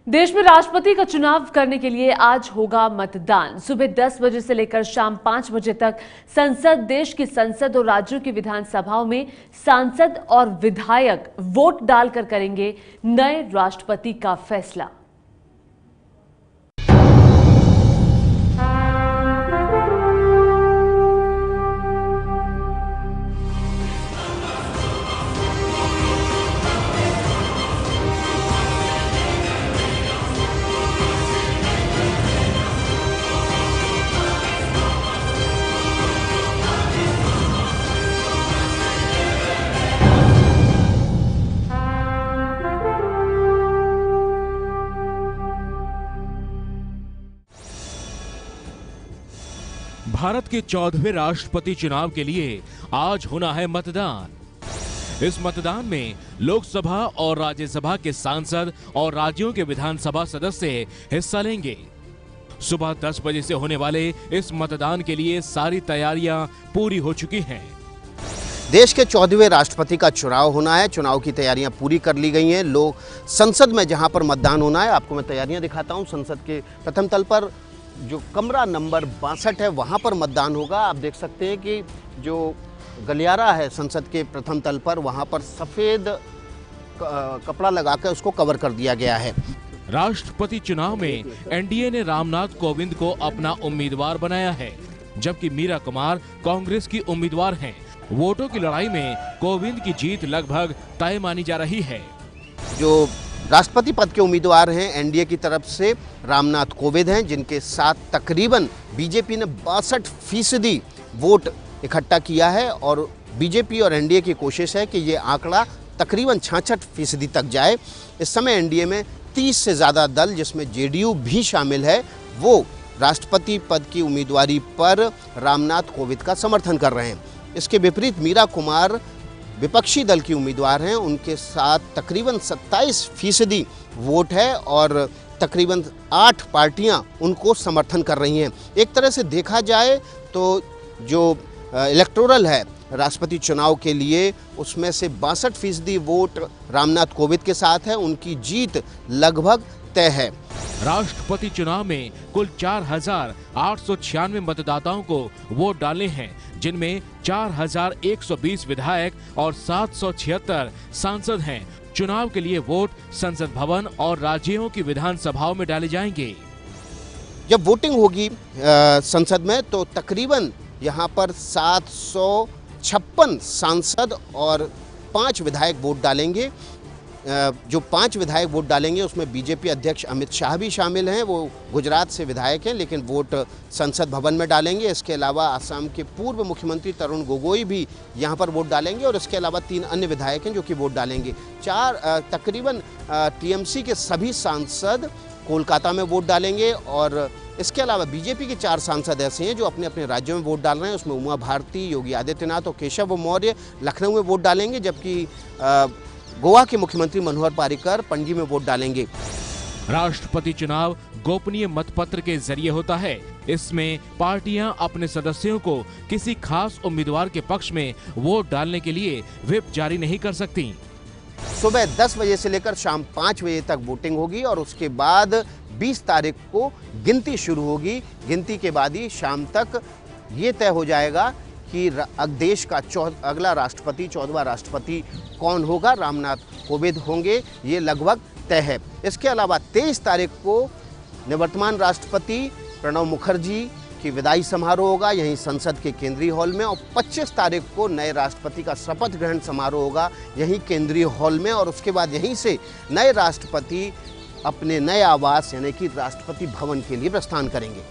देश में राष्ट्रपति का चुनाव करने के लिए आज होगा मतदान। सुबह 10 बजे से लेकर शाम 5 बजे तक देश की संसद और राज्यों की विधानसभाओं में सांसद और विधायक वोट डालकर करेंगे नए राष्ट्रपति का फैसला। भारत के 14वें राष्ट्रपति चुनाव के लिए आज होना है मतदान। इस मतदान में लोकसभा और राज्यसभा के सांसद और राज्यों के विधानसभा सदस्य हिस्सा लेंगे। सुबह 10 बजे से होने वाले इस मतदान के लिए सारी तैयारियां पूरी हो चुकी हैं। देश के 14वें राष्ट्रपति का चुनाव होना है। चुनाव की तैयारियां पूरी कर ली गई हैं। लोग संसद में जहां पर मतदान होना है, आपको मैं तैयारियां दिखाता हूं। संसद के प्रथम तल पर जो कमरा नंबर 62 है वहां पर मतदान होगा। आप देख सकते हैं कि जो गलियारा है संसद के प्रथम तल पर, वहां पर सफेद कपड़ा लगाकर उसको कवर कर दिया गया है। राष्ट्रपति चुनाव में एनडीए ने रामनाथ कोविंद को अपना उम्मीदवार बनाया है, जबकि मीरा कुमार कांग्रेस की उम्मीदवार हैं। वोटों की लड़ाई में कोविंद की जीत लगभग तय मानी जा रही है। जो राष्ट्रपति पद के उम्मीदवार हैं एनडीए की तरफ से रामनाथ कोविंद हैं, जिनके साथ तकरीबन बीजेपी ने 62% वोट इकट्ठा किया है और बीजेपी और एनडीए की कोशिश है कि ये आंकड़ा तकरीबन 66% तक जाए। इस समय एनडीए में 30 से ज़्यादा दल, जिसमें जेडीयू भी शामिल है, वो राष्ट्रपति पद की उम्मीदवारी पर रामनाथ कोविंद का समर्थन कर रहे हैं। इसके विपरीत मीरा कुमार विपक्षी दल की उम्मीदवार हैं, उनके साथ तकरीबन 27% वोट है और तकरीबन 8 पार्टियां उनको समर्थन कर रही हैं। एक तरह से देखा जाए तो जो इलेक्टोरल है राष्ट्रपति चुनाव के लिए, उसमें से 62% वोट रामनाथ कोविंद के साथ है। उनकी जीत लगभग तय है। राष्ट्रपति चुनाव में कुल 4,896 मतदाताओं को वोट डालने हैं, जिनमें 4,120 विधायक और 776 सांसद हैं। चुनाव के लिए वोट संसद भवन और राज्यों की विधानसभाओं में डाले जाएंगे। जब वोटिंग होगी संसद में तो तकरीबन यहाँ पर 756 सांसद और 5 विधायक वोट डालेंगे। जो 5 विधायक वोट डालेंगे उसमें बीजेपी अध्यक्ष अमित शाह भी शामिल हैं। वो गुजरात से विधायक हैं, लेकिन वोट संसद भवन में डालेंगे। इसके अलावा असम के पूर्व मुख्यमंत्री तरुण गोगोई भी यहाँ पर वोट डालेंगे और इसके अलावा 3 अन्य विधायक हैं जो कि वोट डालेंगे। तकरीबन टीएमसी के सभी सांसद कोलकाता में वोट डालेंगे और इसके अलावा बीजेपी के 4 सांसद ऐसे हैं जो अपने अपने राज्यों में वोट डाल रहे हैं। उसमें उमा भारती, योगी आदित्यनाथ और केशव मौर्य लखनऊ में वोट डालेंगे, जबकि गोवा के मुख्यमंत्री मनोहर पर्रिकर पणजी में वोट डालेंगे। राष्ट्रपति चुनाव गोपनीय मतपत्र के जरिए होता है। इसमें पार्टियां अपने सदस्यों को किसी खास उम्मीदवार के पक्ष में वोट डालने के लिए व्हिप जारी नहीं कर सकती। सुबह 10 बजे से लेकर शाम 5 बजे तक वोटिंग होगी और उसके बाद 20 तारीख को गिनती शुरू होगी। गिनती के बाद ही शाम तक ये तय हो जाएगा कि देश का अगला राष्ट्रपति, 14वां राष्ट्रपति कौन होगा। रामनाथ कोविंद होंगे, ये लगभग तय है। इसके अलावा 23 तारीख को निवर्तमान राष्ट्रपति प्रणब मुखर्जी की विदाई समारोह होगा यहीं संसद के केंद्रीय हॉल में, और 25 तारीख को नए राष्ट्रपति का शपथ ग्रहण समारोह होगा यहीं केंद्रीय हॉल में, और उसके बाद यहीं से नए राष्ट्रपति अपने नए आवास यानी कि राष्ट्रपति भवन के लिए प्रस्थान करेंगे।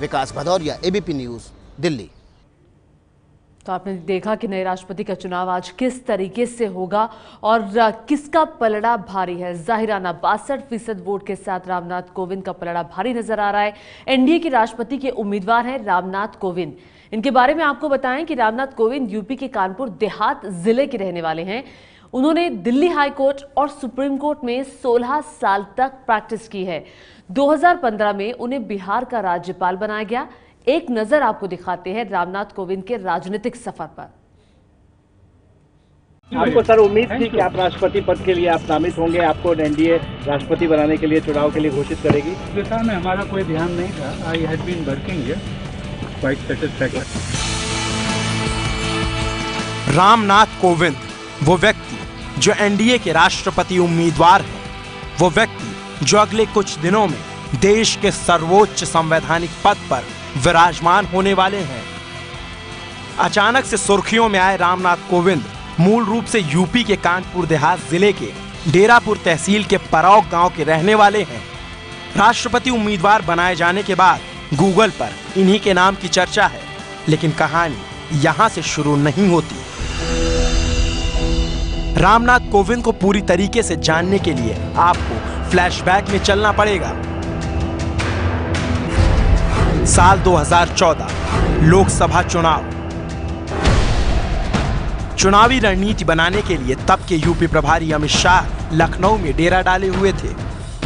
विकास भदौरिया, एबीपी न्यूज़, दिल्ली। तो आपने देखा कि नए राष्ट्रपति का चुनाव आज किस तरीके से होगा और किसका पलड़ा भारी है। जाहिराना 62% वोट के साथ रामनाथ कोविंद का पलड़ा भारी नजर आ रहा है। एनडीए के राष्ट्रपति के उम्मीदवार हैं रामनाथ कोविंद। इनके बारे में आपको बताएं कि रामनाथ कोविंद यूपी के कानपुर देहात जिले के रहने वाले हैं। उन्होंने दिल्ली हाई कोर्ट और सुप्रीम कोर्ट में 16 साल तक प्रैक्टिस की है। 2015 में उन्हें बिहार का राज्यपाल बनाया गया। एक नजर आपको दिखाते हैं रामनाथ कोविंद के राजनीतिक सफर पर। आपको सर उम्मीद थी कि आप राष्ट्रपति पद के लिए आप नामित होंगे, आपको एनडीए राष्ट्रपति बनाने के लिए चुनाव के लिए घोषित करेगी? दिशा में हमारा कोई ध्यान नहीं था। I had been working here quite satisfactory. Ramnath Kovind वो व्यक्ति जो एनडीए के राष्ट्रपति उम्मीदवार हैं, वो व्यक्ति जो अगले कुछ दिनों में देश के सर्वोच्च संवैधानिक पद पर विराजमान होने वाले हैं। अचानक से सुर्खियों में आए रामनाथ कोविंद मूल रूप से यूपी के कानपुर देहात जिले के डेरापुर तहसील के परौक गांव के रहने वाले हैं। राष्ट्रपति उम्मीदवार बनाए जाने के बाद गूगल पर इन्हीं के नाम की चर्चा है, लेकिन कहानी यहां से शुरू नहीं होती। रामनाथ कोविंद को पूरी तरीके से जानने के लिए आपको फ्लैशबैक में चलना पड़ेगा। साल 2014 लोकसभा चुनाव। चुनावी रणनीति बनाने के लिए तब के यूपी प्रभारी अमित शाह लखनऊ में डेरा डाले हुए थे।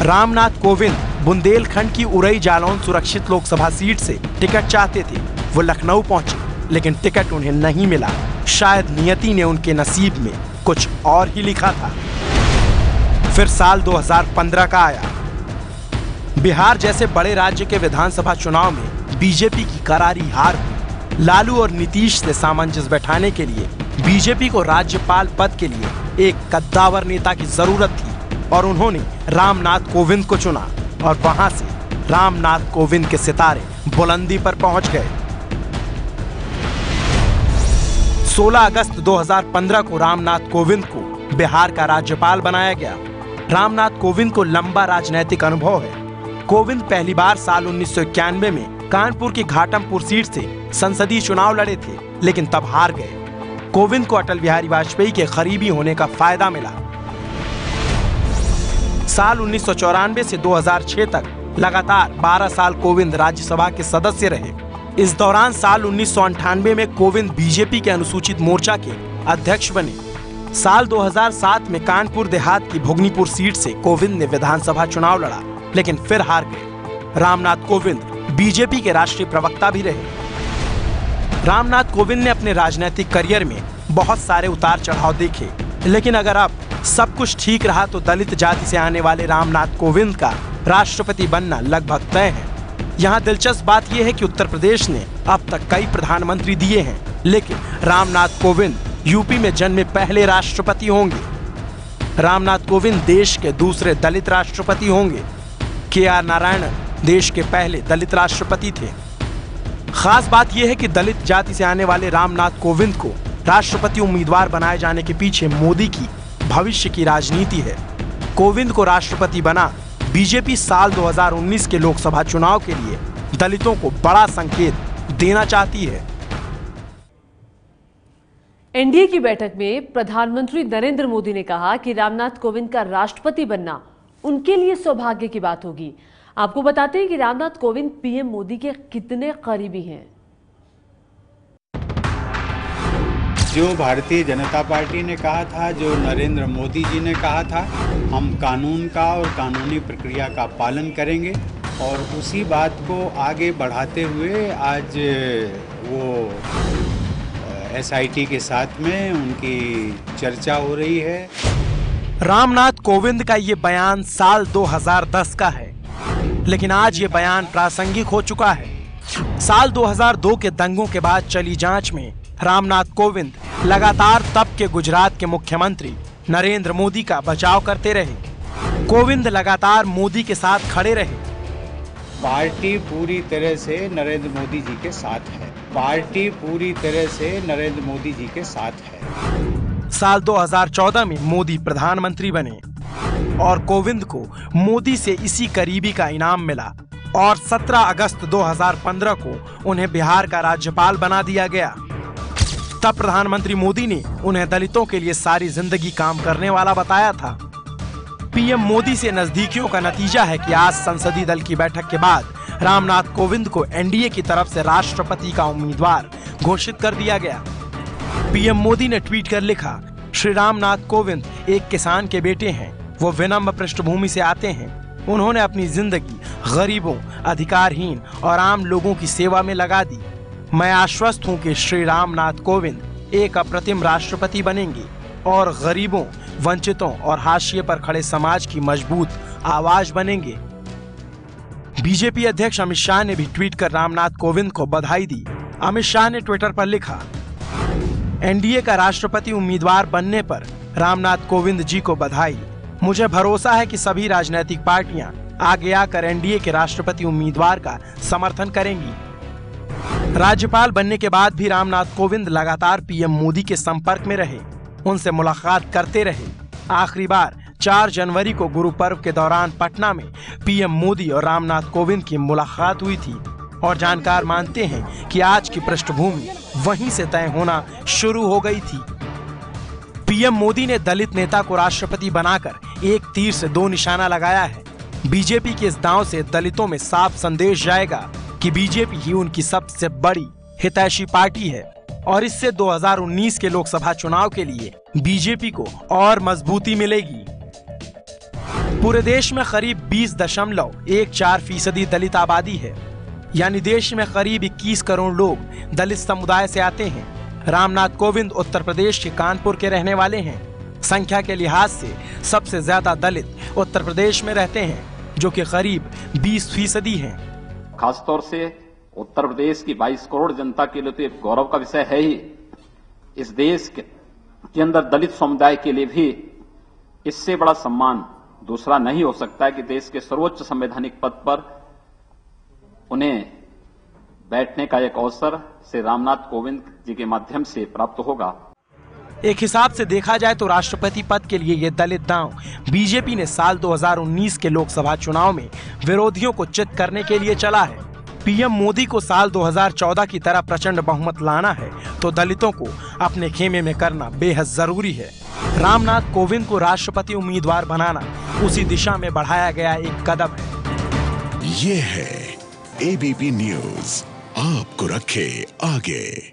रामनाथ कोविंद बुंदेलखंड की उरई जालौन सुरक्षित लोकसभा सीट से टिकट चाहते थे। वो लखनऊ पहुंचे, लेकिन टिकट उन्हें नहीं मिला। शायद नियति ने उनके नसीब में कुछ और ही लिखा था। फिर साल 2015 का आया। बिहार जैसे बड़े राज्य के विधानसभा चुनाव में बीजेपी की करारी हार हुई। लालू और नीतीश से सामंजस्य बैठाने के लिए बीजेपी को राज्यपाल पद के लिए एक कद्दावर नेता की जरूरत थी और उन्होंने रामनाथ कोविंद को चुना और वहां से रामनाथ कोविंद के सितारे बुलंदी पर पहुंच गए। 16 अगस्त 2015 को रामनाथ कोविंद को बिहार का राज्यपाल बनाया गया। रामनाथ कोविंद को लंबा राजनीतिक अनुभव है। कोविंद पहली बार साल 1991 में कानपुर की घाटमपुर सीट से संसदीय चुनाव लड़े थे, लेकिन तब हार गए। कोविंद को अटल बिहारी वाजपेयी के करीबी होने का फायदा मिला। साल 1994 से 2006 तक लगातार 12 साल कोविंद राज्यसभा के सदस्य रहे। इस दौरान साल 1998 में कोविंद बीजेपी के अनुसूचित मोर्चा के अध्यक्ष बने। साल 2007 में कानपुर देहात की भोगनीपुर सीट से कोविंद ने विधानसभा चुनाव लड़ा, लेकिन फिर हार गए। रामनाथ कोविंद बीजेपी के राष्ट्रीय प्रवक्ता भी रहे। रामनाथ कोविंद ने अपने राजनीतिक करियर में बहुत सारे उतार चढ़ाव देखे, लेकिन अगर अब सब कुछ ठीक रहा तो दलित जाति से आने वाले रामनाथ कोविंद का राष्ट्रपति बनना लगभग तय है। यहाँ दिलचस्प बात यह है कि उत्तर प्रदेश ने अब तक कई प्रधानमंत्री दिए हैं, लेकिन रामनाथ कोविंद यूपी में जन्मे पहले राष्ट्रपति होंगे। रामनाथ कोविंद देश के दूसरे दलित राष्ट्रपति होंगे। के.आर. नारायणन देश के पहले दलित राष्ट्रपति थे। खास बात यह है कि दलित जाति से आने वाले रामनाथ कोविंद को राष्ट्रपति उम्मीदवार बनाए जाने के पीछे मोदी की भविष्य की राजनीति है। कोविंद को राष्ट्रपति बना बीजेपी साल 2019 के लोकसभा चुनाव के लिए दलितों को बड़ा संकेत देना चाहती है। एनडीए की बैठक में प्रधानमंत्री नरेंद्र मोदी ने कहा कि रामनाथ कोविंद का राष्ट्रपति बनना उनके लिए सौभाग्य की बात होगी। आपको बताते हैं कि रामनाथ कोविंद पीएम मोदी के कितने करीबी हैं। जो भारतीय जनता पार्टी ने कहा था, जो नरेंद्र मोदी जी ने कहा था, हम कानून का और कानूनी प्रक्रिया का पालन करेंगे और उसी बात को आगे बढ़ाते हुए आज वो एसआईटी के साथ में उनकी चर्चा हो रही है। रामनाथ कोविंद का ये बयान साल 2010 का है, लेकिन आज ये बयान प्रासंगिक हो चुका है। साल 2002 के दंगों के बाद चली जांच में रामनाथ कोविंद लगातार तब के गुजरात के मुख्यमंत्री नरेंद्र मोदी का बचाव करते रहे। कोविंद लगातार मोदी के साथ खड़े रहे। पार्टी पूरी तरह से नरेंद्र मोदी जी के साथ है। पार्टी पूरी तरह से नरेंद्र मोदी जी के साथ है। साल 2014 में मोदी प्रधानमंत्री बने और कोविंद को मोदी से इसी करीबी का इनाम मिला और 17 अगस्त 2015 को उन्हें बिहार का राज्यपाल बना दिया गया। तब प्रधानमंत्री मोदी ने उन्हें दलितों के लिए सारी जिंदगी काम करने वाला बताया था। पीएम मोदी से नजदीकियों का नतीजा है कि आज संसदीय दल की बैठक के बाद रामनाथ कोविंद को एनडीए की तरफ से राष्ट्रपति का उम्मीदवार घोषित कर दिया गया। पीएम मोदी ने ट्वीट कर लिखा, श्री रामनाथ कोविंद एक किसान के बेटे हैं। वो विनम्र पृष्ठभूमि से आते हैं। उन्होंने अपनी जिंदगी गरीबों, अधिकारहीन और आम लोगों की सेवा में लगा दी। मैं आश्वस्त हूं कि श्री रामनाथ कोविंद एक अप्रतिम राष्ट्रपति बनेंगे। और गरीबों, वंचितों और हाशिए पर खड़े समाज की मजबूत आवाज बनेंगे। बीजेपी अध्यक्ष अमित शाह ने भी ट्वीट कर रामनाथ कोविंद को बधाई दी। अमित शाह ने ट्विटर पर लिखा, एनडीए का राष्ट्रपति उम्मीदवार बनने पर रामनाथ कोविंद जी को बधाई। मुझे भरोसा है कि सभी राजनीतिक पार्टियां आगे आकर एनडीए के राष्ट्रपति उम्मीदवार का समर्थन करेंगी। राज्यपाल बनने के बाद भी रामनाथ कोविंद लगातार पीएम मोदी के संपर्क में रहे, उनसे मुलाकात करते रहे। आखिरी बार 4 जनवरी को गुरु पर्व के दौरान पटना में पीएम मोदी और रामनाथ कोविंद की मुलाकात हुई थी और जानकार मानते हैं कि आज की पृष्ठभूमि वहीं से तय होना शुरू हो गई थी। पीएम मोदी ने दलित नेता को राष्ट्रपति बनाकर एक तीर से 2 निशाना लगाया है। बीजेपी के इस दांव से दलितों में साफ संदेश जाएगा कि बीजेपी ही उनकी सबसे बड़ी हितैषी पार्टी है और इससे 2019 के लोकसभा चुनाव के लिए बीजेपी को और मजबूती मिलेगी। पूरे देश में करीब 20.14% दलित आबादी है, यानी देश में करीब 21 करोड़ लोग दलित समुदाय से आते हैं। रामनाथ कोविंद उत्तर प्रदेश के कानपुर के रहने वाले हैं। संख्या के लिहाज से सबसे ज्यादा दलित उत्तर प्रदेश में रहते हैं, जो कि करीब 20% हैं। खासतौर से उत्तर प्रदेश की 22 करोड़ जनता के लिए तो एक गौरव का विषय है ही। इस देश के अंदर दलित समुदाय के लिए भी इससे बड़ा सम्मान दूसरा नहीं हो सकता है कि देश के सर्वोच्च संवैधानिक पद पर उन्हें बैठने का एक अवसर श्री रामनाथ कोविंद जी के माध्यम से प्राप्त होगा। एक हिसाब से देखा जाए तो राष्ट्रपति पद के लिए ये दलित दांव बीजेपी ने साल 2019 के लोकसभा चुनाव में विरोधियों को चित करने के लिए चला है। पीएम मोदी को साल 2014 की तरह प्रचंड बहुमत लाना है तो दलितों को अपने खेमे में करना बेहद जरूरी है। रामनाथ कोविंद को राष्ट्रपति उम्मीदवार बनाना उसी दिशा में बढ़ाया गया एक कदम है। ये है एबीपी न्यूज़, आपको रखे आगे।